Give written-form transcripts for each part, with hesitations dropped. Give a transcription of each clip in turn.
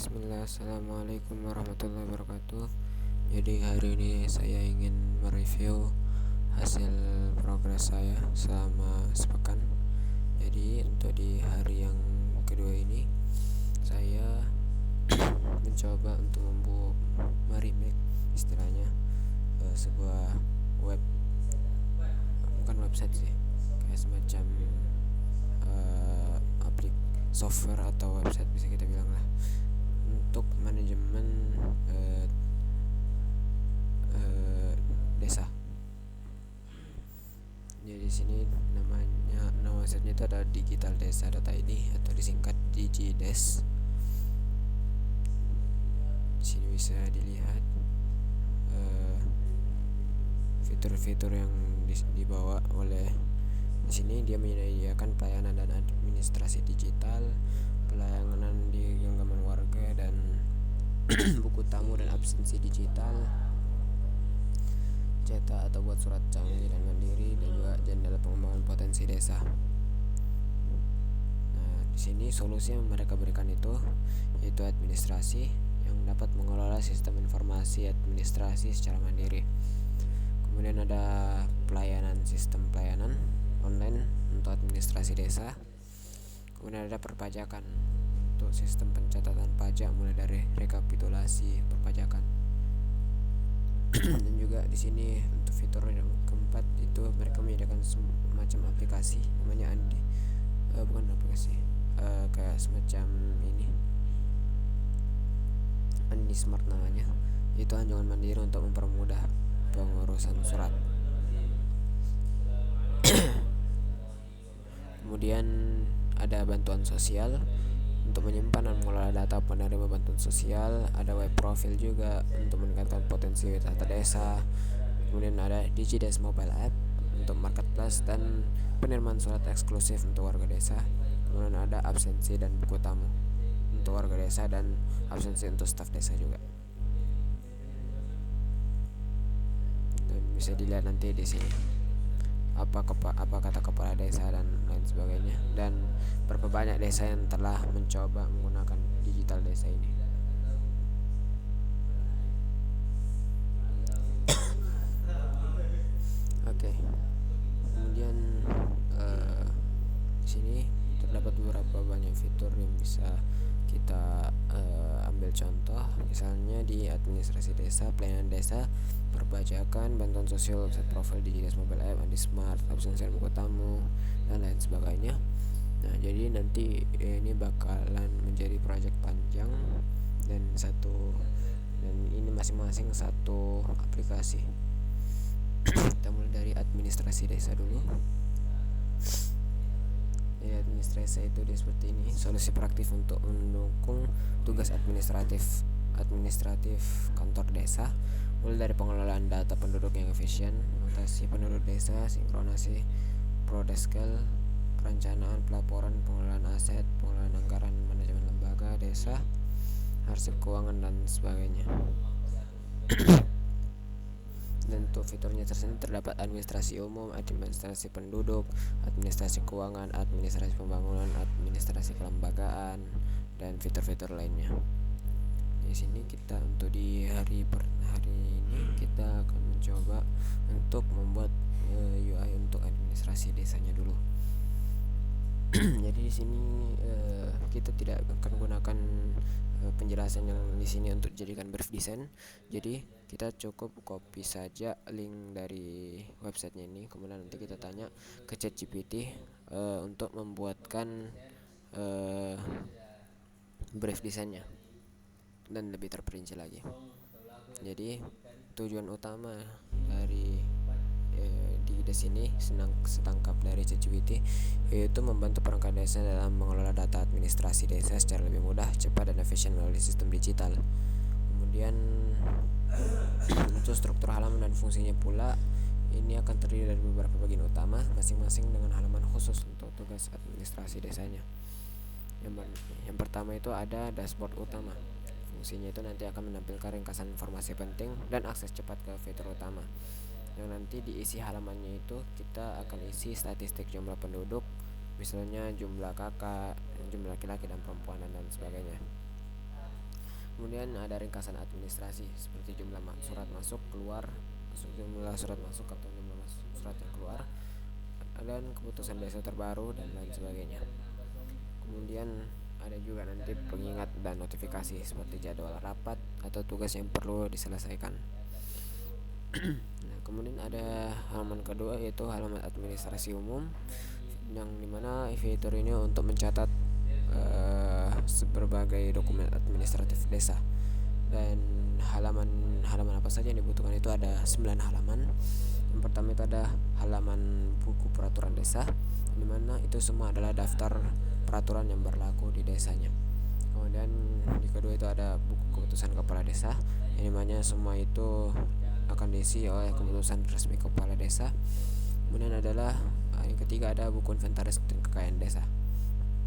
Bismillah, assalamualaikum warahmatullahi wabarakatuh. Jadi hari ini saya ingin mereview hasil progres saya selama sepekan. Jadi untuk di hari yang kedua ini saya mencoba untuk meremake istilahnya sebuah web, bukan website sih, kayak semacam aplik software atau website bisa kita bilang lah, untuk manajemen desa. Jadi di sini nama websitenya itu ada digitaldesa.id atau disingkat DigiDes. Di sini bisa dilihat fitur-fitur yang dibawa oleh. Di sini dia menyediakan pelayanan dan administrasi digital, pelayanan di genggaman warga dan buku tamu dan absensi digital, cetak atau buat surat canggih dan mandiri, dan juga jendela pengembangan potensi desa. Nah, di sini solusi yang mereka berikan itu yaitu administrasi yang dapat mengelola sistem informasi administrasi secara mandiri. Kemudian ada sistem pelayanan online untuk administrasi desa. Kemudian ada perpajakan untuk sistem pencatatan pajak mulai dari rekapitulasi perpajakan. Dan juga di sini untuk fitur yang keempat itu mereka menyediakan semacam aplikasi namanya bukan aplikasi, kayak semacam ini Andi Smart namanya. Itu anjungan mandiri untuk mempermudah pengurusan surat. Kemudian ada bantuan sosial untuk menyimpan dan mengelola data penerima bantuan sosial. Ada web profil juga untuk meningkatkan potensi wisata desa. Kemudian ada DigiDes mobile app untuk marketplace dan penerimaan surat eksklusif untuk warga desa. Kemudian ada absensi dan buku tamu untuk warga desa dan absensi untuk staf desa juga. Dan bisa dilihat nanti di sini apa kata kepala desa dan lain sebagainya, dan berapa banyak desa yang telah mencoba menggunakan digital desa ini. Oke. Kemudian di sini terdapat beberapa banyak fitur yang bisa kita ambil contoh. Misalnya di administrasi desa, pelayanan desa, perpajakan, bantuan sosial, website profil, DigiDes mobile app, Andi Smart, absensi buku tamu, dan lain sebagainya. Nah, jadi nanti ini bakalan menjadi proyek panjang dan ini masing-masing satu aplikasi. Kita mulai dari administrasi desa dulu. Jadi administrasi itu dia seperti ini, solusi praktis untuk mendukung tugas administratif kantor desa, mulai dari pengelolaan data penduduk yang efisien, mutasi penduduk desa, sinkronasi prodeskel, perencanaan, pelaporan, pengelolaan aset, pengelolaan anggaran, manajemen lembaga desa, arsip keuangan dan sebagainya. Dan untuk fiturnya tersendiri terdapat administrasi umum, administrasi penduduk, administrasi keuangan, administrasi pembangunan, administrasi kelembagaan, dan fitur-fitur lainnya. Di sini kita untuk di hari ini kita akan mencoba untuk membuat UI untuk administrasi desanya dulu. Jadi di sini kita tidak akan gunakan penjelasan yang di sini untuk dijadikan brief design. Jadi kita cukup copy saja link dari websitenya ini, kemudian nanti kita tanya ke ChatGPT untuk membuatkan brief desainnya dan lebih terperinci lagi. Jadi tujuan utama dari di sini setangkap dari ChatGPT yaitu membantu perangkat desa dalam mengelola data administrasi desa secara lebih mudah, cepat dan efisien melalui sistem digital. Kemudian untuk struktur halaman dan fungsinya pula, ini akan terdiri dari beberapa bagian utama masing-masing dengan halaman khusus untuk tugas administrasi desanya. Yang pertama itu ada dashboard utama. Fungsinya itu nanti akan menampilkan ringkasan informasi penting dan akses cepat ke fitur utama. Yang nanti diisi halamannya itu kita akan isi statistik jumlah penduduk, misalnya jumlah kakak, jumlah laki-laki dan perempuan dan sebagainya. Kemudian ada ringkasan administrasi seperti jumlah surat masuk keluar, jumlah surat masuk atau jumlah surat yang keluar, dan keputusan desa terbaru dan lain sebagainya. Kemudian ada juga nanti pengingat dan notifikasi seperti jadwal rapat atau tugas yang perlu diselesaikan. Nah, kemudian ada halaman kedua yaitu halaman administrasi umum, yang dimana fitur ini untuk mencatat berbagai dokumen administratif desa. Dan halaman apa saja yang dibutuhkan itu ada 9 halaman. Yang pertama itu ada halaman buku peraturan desa, dimana itu semua adalah daftar peraturan yang berlaku di desanya. Kemudian di kedua itu ada buku keputusan kepala desa, yang dimana semua itu akan diisi oleh keputusan resmi kepala desa. Kemudian adalah yang ketiga ada buku inventaris dan kekayaan desa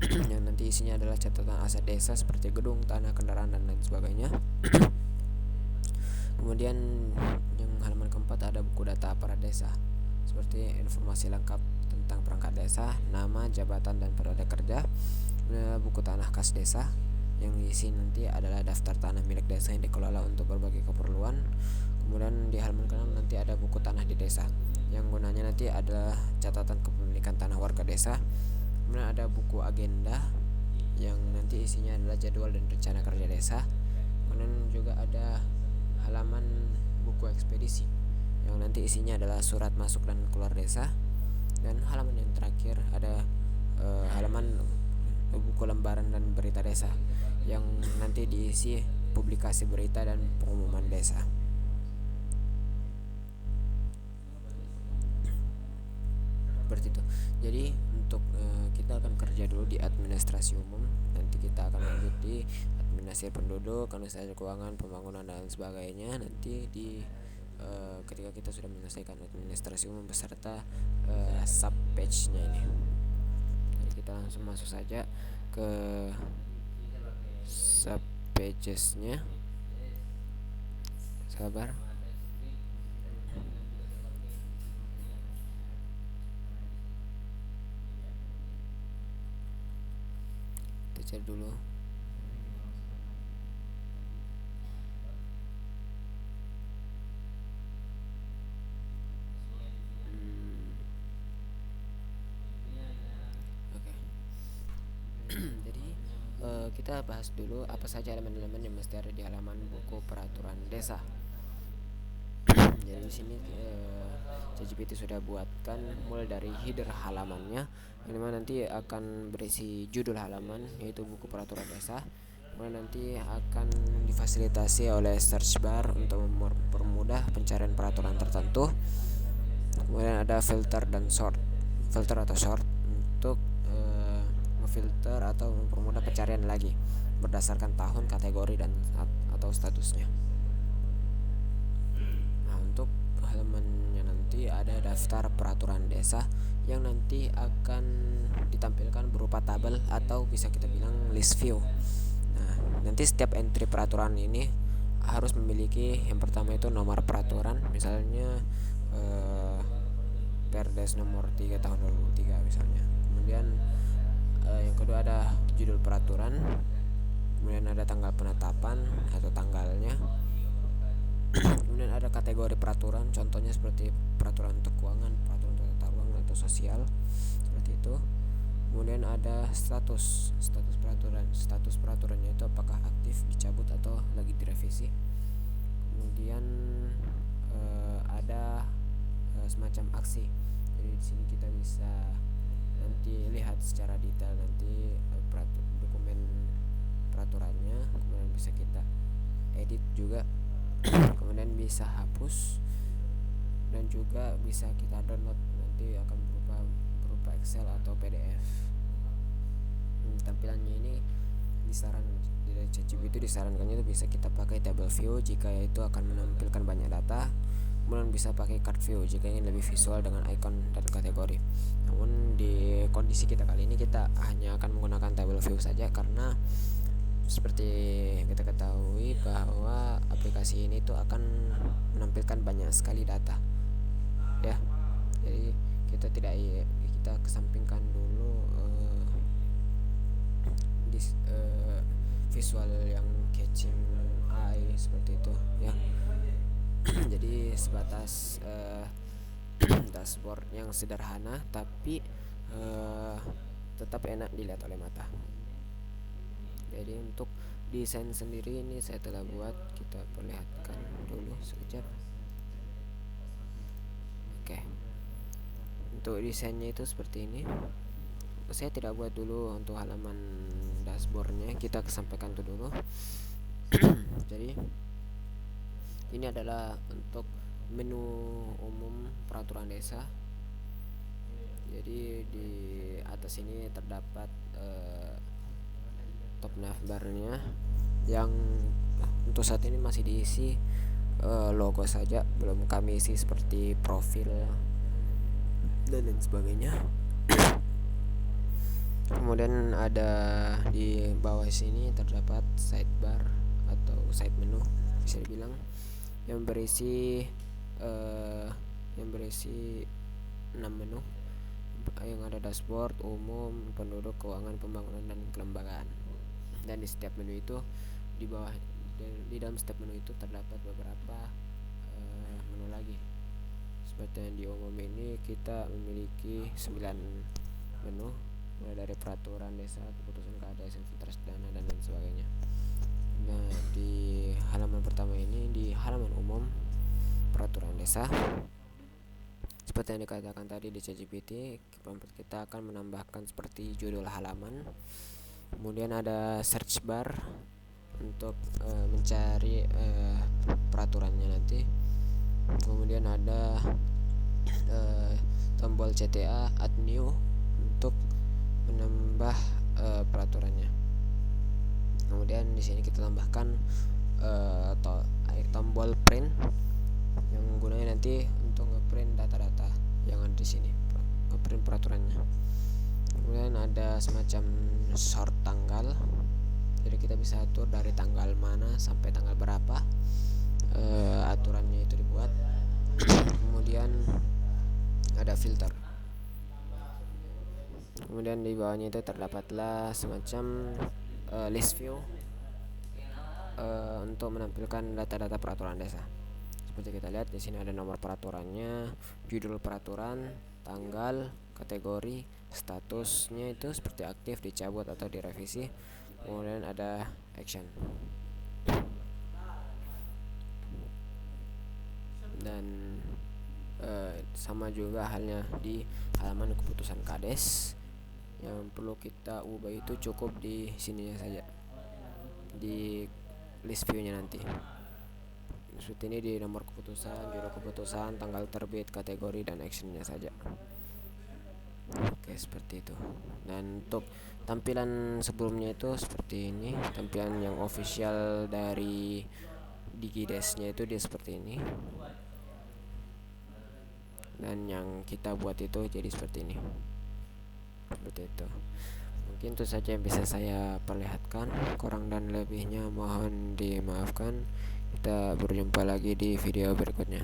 yang nanti isinya adalah catatan aset desa seperti gedung, tanah, kendaraan, dan lain sebagainya. Kemudian yang halaman keempat ada buku data aparat desa seperti informasi lengkap tentang perangkat desa, nama, jabatan, dan periode kerja. Kemudian buku tanah kas desa yang isi nanti adalah daftar tanah milik desa yang dikelola untuk berbagai keperluan. Kemudian di halaman ke-6 nanti ada buku tanah di desa yang gunanya nanti adalah catatan kepemilikan tanah warga desa. Kemudian ada buku agenda yang nanti isinya adalah jadwal dan rencana kerja desa. Kemudian juga ada halaman buku ekspedisi yang nanti isinya adalah surat masuk dan keluar desa. Dan halaman yang terakhir ada halaman buku lembaran dan berita desa yang nanti diisi publikasi berita dan pengumuman desa. Seperti itu. Jadi untuk kita akan kerja dulu di administrasi umum, nanti kita akan lanjut di administrasi penduduk, administrasi keuangan, pembangunan, dan sebagainya nanti di ketika kita sudah menyelesaikan administrasi umum beserta sub page-nya ini. Jadi kita langsung masuk saja ke sub pages-nya. Sabar. Kita cari dulu. Jadi kita bahas dulu apa saja elemen-elemen yang mesti ada di halaman buku peraturan desa. Jadi di sini ChatGPT sudah buatkan mulai dari header halamannya, yang mana nanti akan berisi judul halaman yaitu buku peraturan desa. Kemudian nanti akan difasilitasi oleh search bar untuk mempermudah pencarian peraturan tertentu. Kemudian ada filter dan sort, filter atau sort untuk memfilter atau mempermudah pencarian lagi berdasarkan tahun, kategori, dan atau statusnya. Nah, untuk halamannya nanti ada daftar peraturan desa yang nanti akan ditampilkan berupa tabel atau bisa kita bilang list view. Nah, nanti setiap entry peraturan ini harus memiliki yang pertama itu nomor peraturan, misalnya Perdes nomor 3 tahun 2003 misalnya. Kemudian yang kedua ada judul peraturan, kemudian ada tanggal penetapan atau tanggalnya. Kemudian ada kategori peraturan, contohnya seperti peraturan untuk keuangan, peraturan tata ruang, atau sosial, seperti itu. Kemudian ada status peraturan, status peraturannya itu apakah aktif, dicabut, atau lagi direvisi. Kemudian ada semacam aksi. Jadi di sini kita bisa nanti lihat secara detail nanti dokumen peraturannya, kemudian bisa kita edit juga, kemudian bisa hapus, dan juga bisa kita download, nanti akan berupa Excel atau PDF. Tampilannya ini dari ChatGPT disarankannya itu bisa kita pakai table view jika itu akan menampilkan banyak data. Kemudian bisa pakai card view jika ingin lebih visual dengan icon dan kategori. Namun di kondisi kita kali ini kita hanya akan menggunakan table view saja, karena seperti kita ketahui bahwa aplikasi ini tuh akan menampilkan banyak sekali data, ya. Jadi kita kesampingkan dulu visual yang catching eye seperti itu ya. Jadi sebatas dashboard yang sederhana tapi tetap enak dilihat oleh mata. Jadi untuk desain sendiri ini saya telah buat, kita perlihatkan dulu sekejap. Oke, untuk desainnya itu seperti ini. Saya tidak buat dulu untuk halaman dashboardnya, kita kesampaikan itu dulu. Jadi ini adalah untuk menu umum peraturan desa. Jadi di atas ini terdapat top navbarnya yang untuk saat ini masih diisi logo saja, belum kami isi seperti profil dan lain sebagainya. Kemudian ada di bawah sini terdapat sidebar atau side menu bisa dibilang, yang berisi 6 menu yang ada dashboard, umum, penduduk, keuangan, pembangunan, dan kelembagaan. Dan di setiap menu itu di bawah, di dalam setiap menu itu terdapat beberapa menu lagi. Seperti yang di umum ini kita memiliki 9 menu, mulai dari peraturan desa, keputusan KADES, inventaris dana, dan lain sebagainya. Nah, di halaman pertama ini, di halaman umum peraturan desa, seperti yang dikatakan tadi di ChatGPT, kita akan menambahkan seperti judul halaman. Kemudian ada search bar untuk mencari peraturannya nanti. Kemudian ada tombol CTA add new untuk menambah peraturannya. Kemudian di sini kita tambahkan tombol print yang gunanya nanti untuk ngeprint data-data yang ada di sini, ngeprint peraturannya. Kemudian ada semacam sort tanggal, jadi kita bisa atur dari tanggal mana sampai tanggal berapa aturannya itu dibuat. Kemudian ada filter. Kemudian di bawahnya itu terdapatlah semacam list view untuk menampilkan data-data peraturan desa. Seperti kita lihat di sini ada nomor peraturannya, judul peraturan, tanggal, kategori, statusnya itu seperti aktif, dicabut, atau direvisi. Kemudian ada action. Dan sama juga halnya di halaman keputusan KADES. Yang perlu kita ubah itu cukup di sininya saja, di list view-nya nanti. Seperti ini di nomor keputusan, judul keputusan, tanggal terbit, kategori, dan actionnya saja. Oke, seperti itu. Dan untuk tampilan sebelumnya itu seperti ini, tampilan yang official dari DigiDesk-nya itu dia seperti ini. Dan yang kita buat itu jadi seperti ini. Seperti itu. Mungkin itu saja yang bisa saya perlihatkan. Kurang dan lebihnya mohon dimaafkan. Kita berjumpa lagi di video berikutnya.